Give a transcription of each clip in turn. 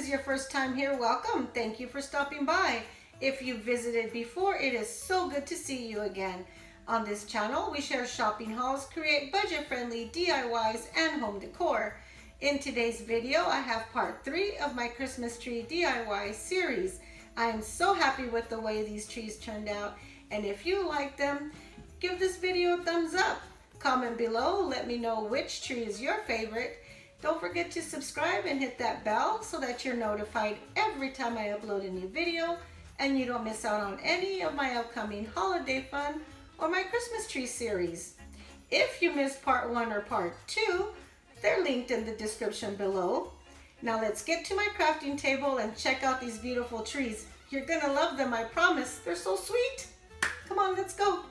is your first time here, welcome. Thank you for stopping by. If you've visited before, it is so good to see you again. On this channel, we share shopping hauls, create budget-friendly DIYs, and home decor. In today's video, I have part 3 of my Christmas tree DIY series. I am so happy with the way these trees turned out, and if you like them, give this video a thumbs up. Comment below, let me know which tree is your favorite. Don't forget to subscribe and hit that bell so that you're notified every time I upload a new video and you don't miss out on any of my upcoming holiday fun or my Christmas tree series. If you missed part 1 or part 2, they're linked in the description below. Now let's get to my crafting table and check out these beautiful trees. You're gonna love them, I promise. They're so sweet. Come on, let's go.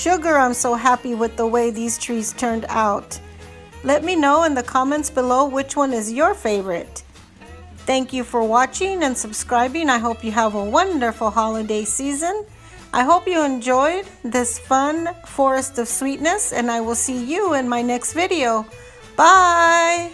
Sugar, I'm so happy with the way these trees turned out. Let me know in the comments below which one is your favorite. Thank you for watching and subscribing. I hope you have a wonderful holiday season. I hope you enjoyed this fun Forest of Sweetness, and I will see you in my next video. Bye!